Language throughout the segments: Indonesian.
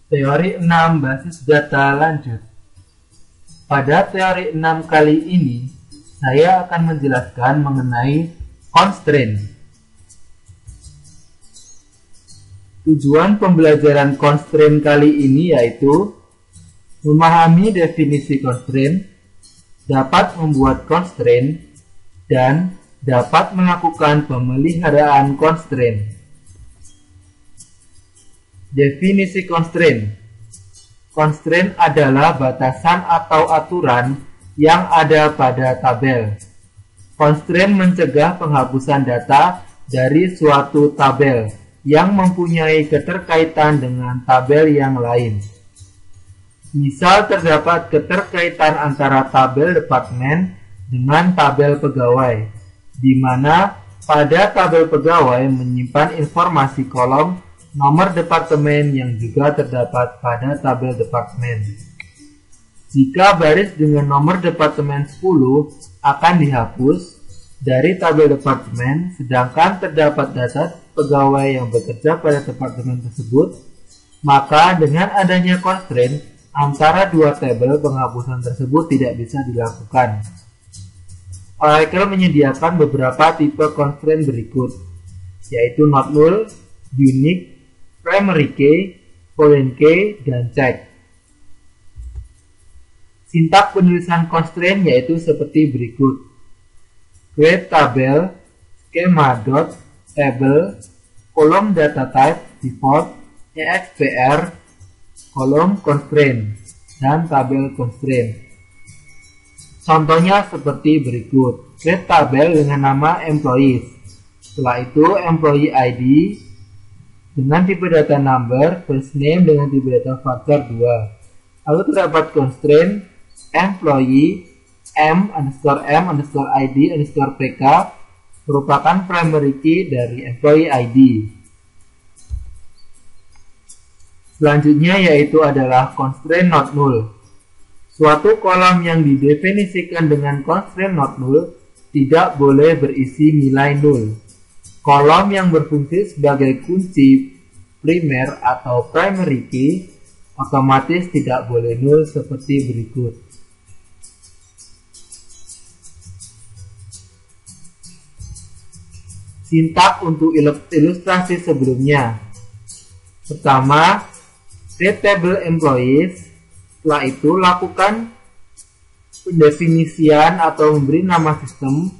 Teori 6 basis data lanjut. Pada teori 6 kali ini, saya akan menjelaskan mengenai constraint. Tujuan pembelajaran constraint kali ini yaitu memahami definisi constraint, dapat membuat constraint, dan dapat melakukan pemeliharaan constraint. Definisi constraint. Constraint adalah batasan atau aturan yang ada pada tabel. Constraint mencegah penghapusan data dari suatu tabel yang mempunyai keterkaitan dengan tabel yang lain. Misal terdapat keterkaitan antara tabel departemen dengan tabel pegawai, di mana pada tabel pegawai menyimpan informasi kolom nomor departemen yang juga terdapat pada tabel departemen. Jika baris dengan nomor departemen 10 akan dihapus dari tabel departemen, sedangkan terdapat data pegawai yang bekerja pada departemen tersebut, maka dengan adanya constraint antara dua tabel, penghapusan tersebut tidak bisa dilakukan. Oracle menyediakan beberapa tipe constraint berikut, yaitu not null, unique, primary key, foreign key, dan check. Sintak penulisan constraint yaitu seperti berikut. Create tabel, schema dot, table, kolom data type, default, expr, kolom constraint, dan tabel constraint. Contohnya seperti berikut. Create tabel dengan nama employees. Setelah itu employee ID dengan tipe data number, first name dengan tipe data faktor 2. Lalu terdapat constraint employee m_m_id_pk merupakan primary key dari employee ID. Selanjutnya yaitu adalah constraint not null. Suatu kolom yang didefinisikan dengan constraint not null tidak boleh berisi nilai null. Kolom yang berfungsi sebagai kunci primer atau primary key otomatis tidak boleh null seperti berikut. Sintak untuk ilustrasi sebelumnya. Pertama, create table employees. Setelah itu lakukan pendefinisian atau memberi nama sistem.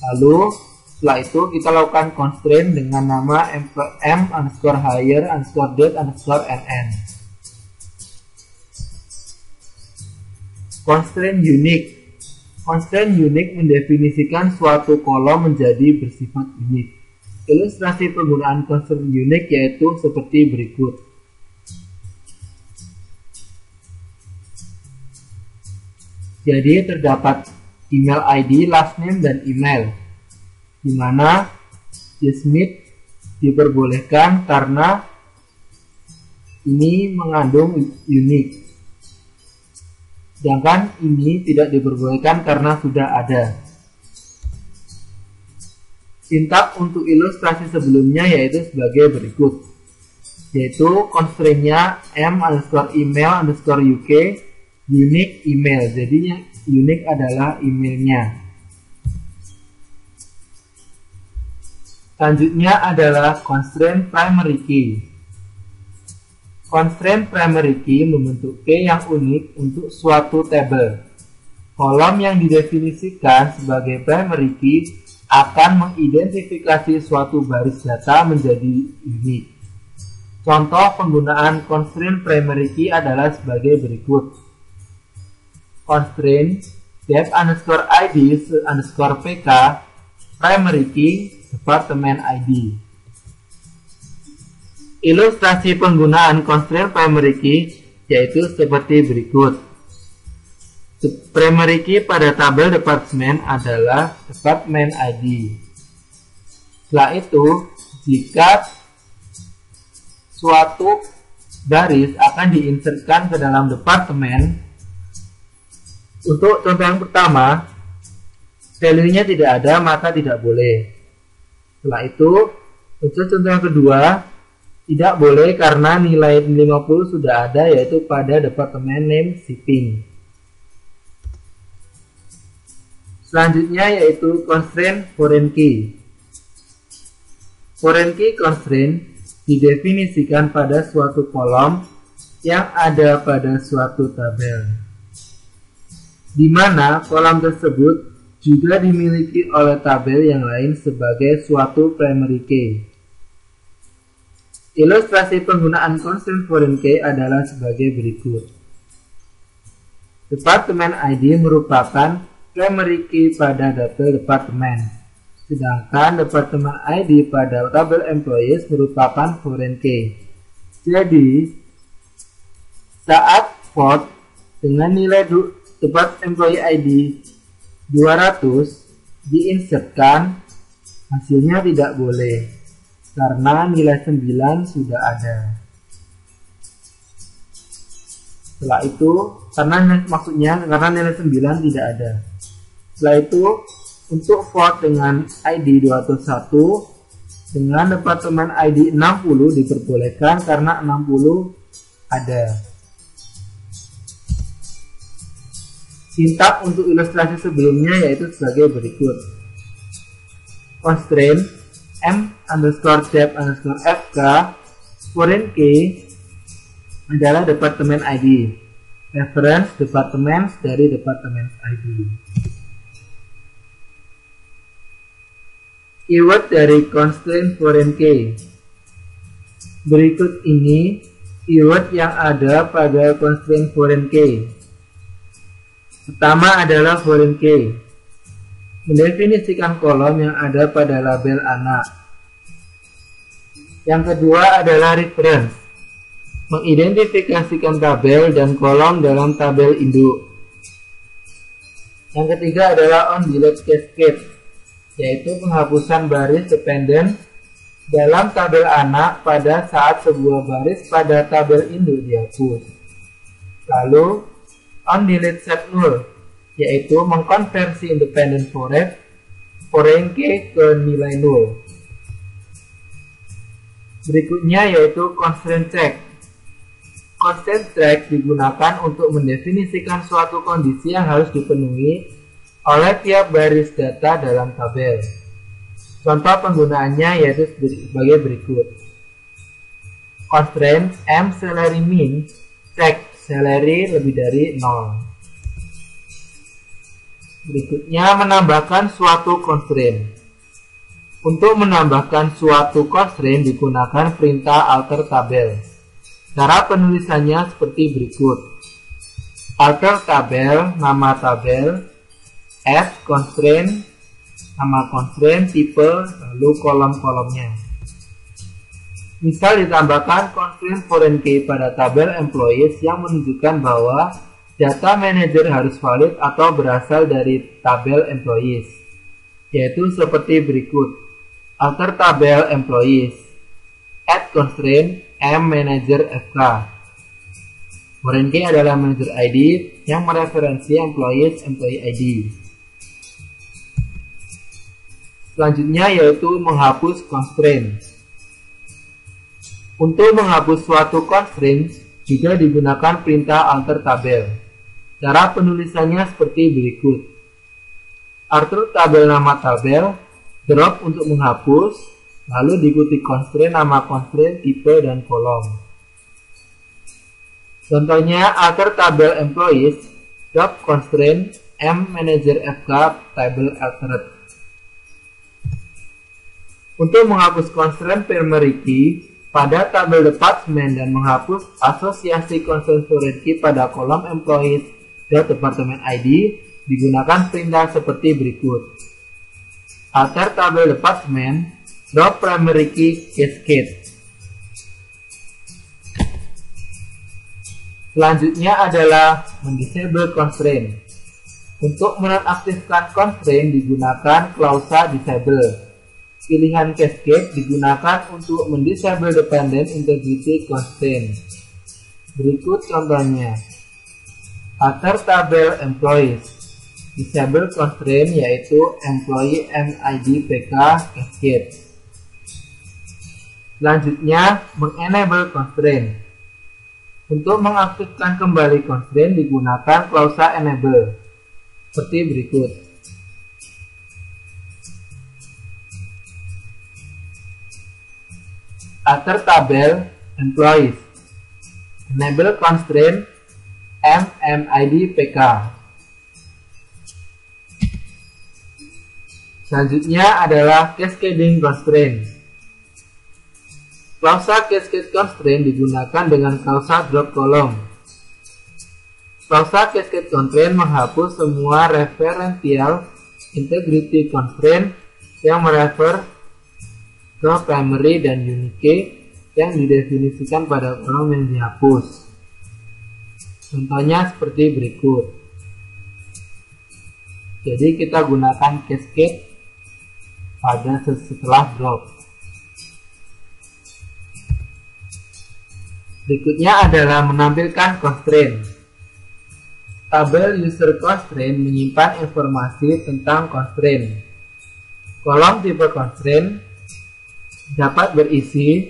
Lalu setelah itu kita lakukan constraint dengan nama m_hire_date_nn. Constraint unique. Constraint unique mendefinisikan suatu kolom menjadi bersifat unik. Ilustrasi penggunaan constraint unique yaitu seperti berikut. Jadi terdapat email ID, last name, dan email, di mana Smith diperbolehkan karena ini mengandung unik, sedangkan ini tidak diperbolehkan karena sudah ada. Sintak untuk ilustrasi sebelumnya yaitu sebagai berikut, yaitu constraint-nya m_email_uk unique email, jadinya unique adalah emailnya. Selanjutnya adalah constraint primary key. Constraint primary key membentuk key yang unik untuk suatu tabel. Kolom yang didefinisikan sebagai primary key akan mengidentifikasi suatu baris data menjadi unik. Contoh penggunaan constraint primary key adalah sebagai berikut. Constraint def_id_pk primary key department ID. Ilustrasi penggunaan constraint primary key yaitu seperti berikut. Primary key pada tabel departemen adalah department ID. Setelah itu, jika suatu baris akan diinsertkan ke dalam departemen, untuk contoh yang pertama, value-nya tidak ada, maka tidak boleh. Setelah itu, untuk contoh yang kedua, Tidak boleh karena nilai 50 sudah ada, yaitu pada departemen name shipping. Selanjutnya yaitu constraint foreign key. Foreign key constraint didefinisikan pada suatu kolom yang ada pada suatu tabel, di mana kolom tersebut juga dimiliki oleh tabel yang lain sebagai suatu primary key. Ilustrasi penggunaan constraint foreign key adalah sebagai berikut. Departemen ID merupakan primary key pada tabel departemen, sedangkan departemen ID pada tabel employees merupakan foreign key. Jadi, saat Ford dengan nilai departemen employee ID 200 diinsertkan, hasilnya tidak boleh karena nilai 9 sudah ada. Setelah itu, karena nilai 9 tidak ada. Setelah itu, untuk Ford dengan ID 201 dengan departemen ID 60 diperbolehkan karena 60 ada. Sintak untuk ilustrasi sebelumnya yaitu sebagai berikut. Constraint M_tab_fk foreign key adalah departemen ID. Reference departemen dari departemen ID. Keyword dari constraint foreign key. Berikut ini keyword yang ada pada constraint foreign key. Pertama adalah foreign key, mendefinisikan kolom yang ada pada label anak. Yang kedua adalah reference, mengidentifikasikan tabel dan kolom dalam tabel induk. Yang ketiga adalah on delete cascade, yaitu penghapusan baris dependen dalam tabel anak pada saat sebuah baris pada tabel induk dihapus. Lalu on delete set null, yaitu mengkonversi independent foreign key ke nilai null. Berikutnya yaitu constraint check. Constraint check digunakan untuk mendefinisikan suatu kondisi yang harus dipenuhi oleh tiap baris data dalam tabel. Contoh penggunaannya yaitu sebagai berikut. Constraint M salary min check salary lebih dari 0. Berikutnya menambahkan suatu constraint. Untuk menambahkan suatu constraint digunakan perintah alter tabel. Cara penulisannya seperti berikut. Alter tabel, nama tabel, add constraint, nama constraint, tipe, lalu kolom-kolomnya. Misal ditambahkan constraint foreign key pada tabel employees yang menunjukkan bahwa data manager harus valid atau berasal dari tabel employees, yaitu seperti berikut. Alter tabel employees, add constraint M manager FK. Foreign key adalah manager ID yang mereferensi employee ID. Selanjutnya yaitu menghapus constraint. Untuk menghapus suatu constraint juga digunakan perintah alter tabel. Cara penulisannya seperti berikut. Alter tabel nama tabel, drop untuk menghapus, lalu diikuti constraint nama constraint, tipe, dan kolom. Contohnya alter tabel employees, drop constraint M manager FK table altered. Untuk menghapus constraint primary key pada tabel departemen dan menghapus asosiasi constraint foreign key pada kolom employees departemen ID digunakan perintah seperti berikut. Alter tabel departemen, drop primary key cascade. Selanjutnya adalah mendisable constraint. Untuk menonaktifkan constraint digunakan klausa disable. Pilihan cascade digunakan untuk mendisable dependent integrity constraint. Berikut contohnya. Alter tabel employees. Disable constraint yaitu employee MID PK cascade. Selanjutnya, mengenable constraint. Untuk mengaktifkan kembali constraint digunakan klausa enable seperti berikut. Alter tabel employees. Enable constraint mmid pk. Selanjutnya adalah cascading constraint. Klausa cascade constraint digunakan dengan klausa drop column. Klausa cascade constraint menghapus semua referential integrity constraint yang merefer ke primary dan unique yang didefinisikan pada kolom yang dihapus. Contohnya seperti berikut. Jadi kita gunakan cascade pada setelah drop. Berikutnya adalah menampilkan constraint. Tabel user constraint menyimpan informasi tentang constraint. Kolom tipe constraint dapat berisi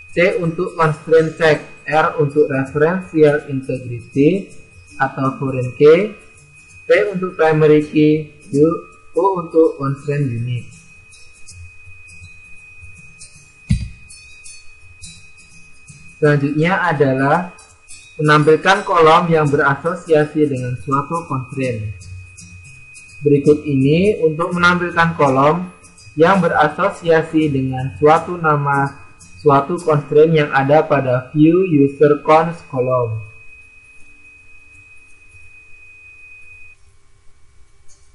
C untuk constraint check, R untuk referential integrity atau foreign key, P untuk primary key, O untuk constraint unique. Selanjutnya adalah menampilkan kolom yang berasosiasi dengan suatu constraint. Berikut ini untuk menampilkan kolom yang berasosiasi dengan suatu nama suatu constraint yang ada pada view user cons column.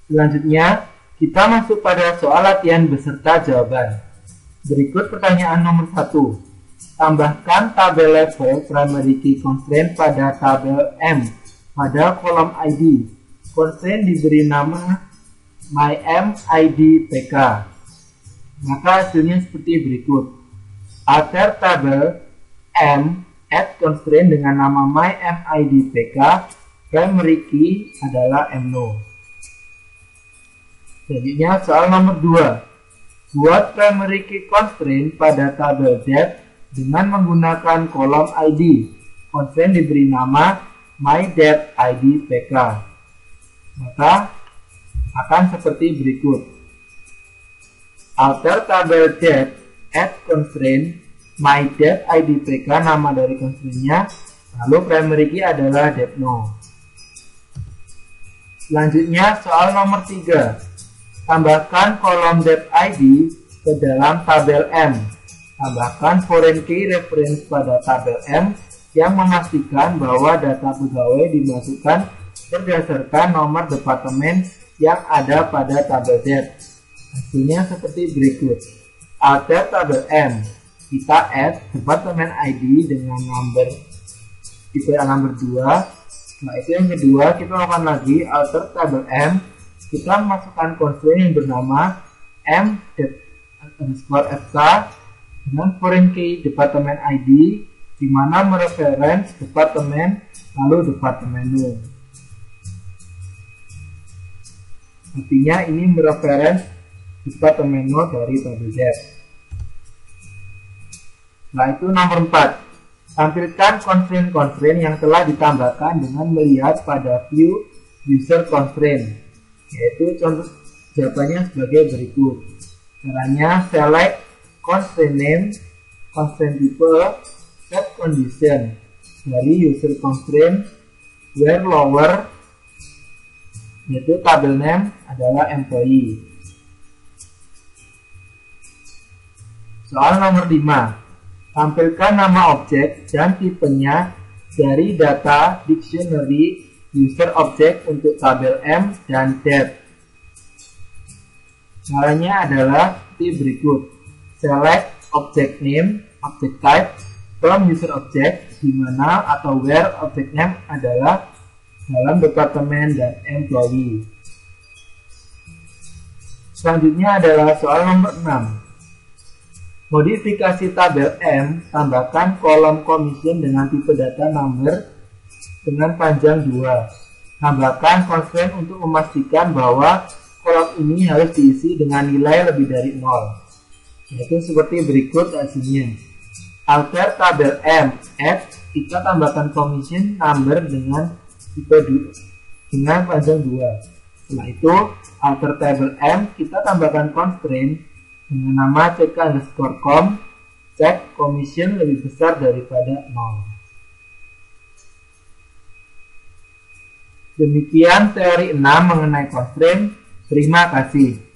Selanjutnya, kita masuk pada soal latihan beserta jawaban. Berikut pertanyaan nomor 1. Tambahkan tabel level primary key constraint pada tabel M pada kolom ID. Constraint diberi nama myMID.pk. Maka hasilnya seperti berikut. Alter tabel M add constraint dengan nama myMID.pk. Primary key adalah mno. Selanjutnya soal nomor 2. Buat primary key constraint pada tabel depth dengan menggunakan kolom ID. Constraint diberi nama myDepthID.pk. Maka akan seperti berikut. Alter tabel depth add constraint myDepthID.pk, nama dari constraintnya, lalu primary key adalah depthno. Selanjutnya soal nomor 3. Tambahkan kolom depthID ke dalam tabel M. Tambahkan foreign key reference pada tabel M yang memastikan bahwa data pegawai dimasukkan berdasarkan nomor departemen yang ada pada tabel depth. Hasilnya seperti berikut. Alter tabel M, kita add departemen ID dengan number tipe number 2. Setelah itu yang kedua, kita lakukan lagi alter tabel M. Kita masukkan constraint yang bernama m_fk dengan foreign key departemen ID, di mana mereference departemen lalu departemen name. Artinya ini mereference departemen name dari tabel depth. Setelah itu nomor 4. Tampilkan constraint-constraint yang telah ditambahkan dengan melihat pada view user constraint. Yaitu contoh jawabannya sebagai berikut. Caranya select constraint name, constraint type, set condition dari user constraint where lower, yaitu tabel name adalah employee. Soal nomor 5. Tampilkan nama objek dan tipenya dari data dictionary user object untuk tabel M dan depth. Caranya adalah seperti berikut. Select object name, object type from user object, di mana atau where object name adalah dalam departemen dan employee. Selanjutnya adalah soal nomor 6. Modifikasi tabel M, tambahkan kolom commission dengan tipe data number dengan panjang 2. Tambahkan constraint untuk memastikan bahwa kolom ini harus diisi dengan nilai lebih dari 0. Yaitu seperti berikut hasilnya. Alter tabel M, F, kita tambahkan commission number dengan tipe dengan panjang 2. Setelah itu, alter tabel M, kita tambahkan constraint dengan nama check_com, cek commission lebih besar daripada 0. Demikian teori 6 mengenai constraint. Terima kasih.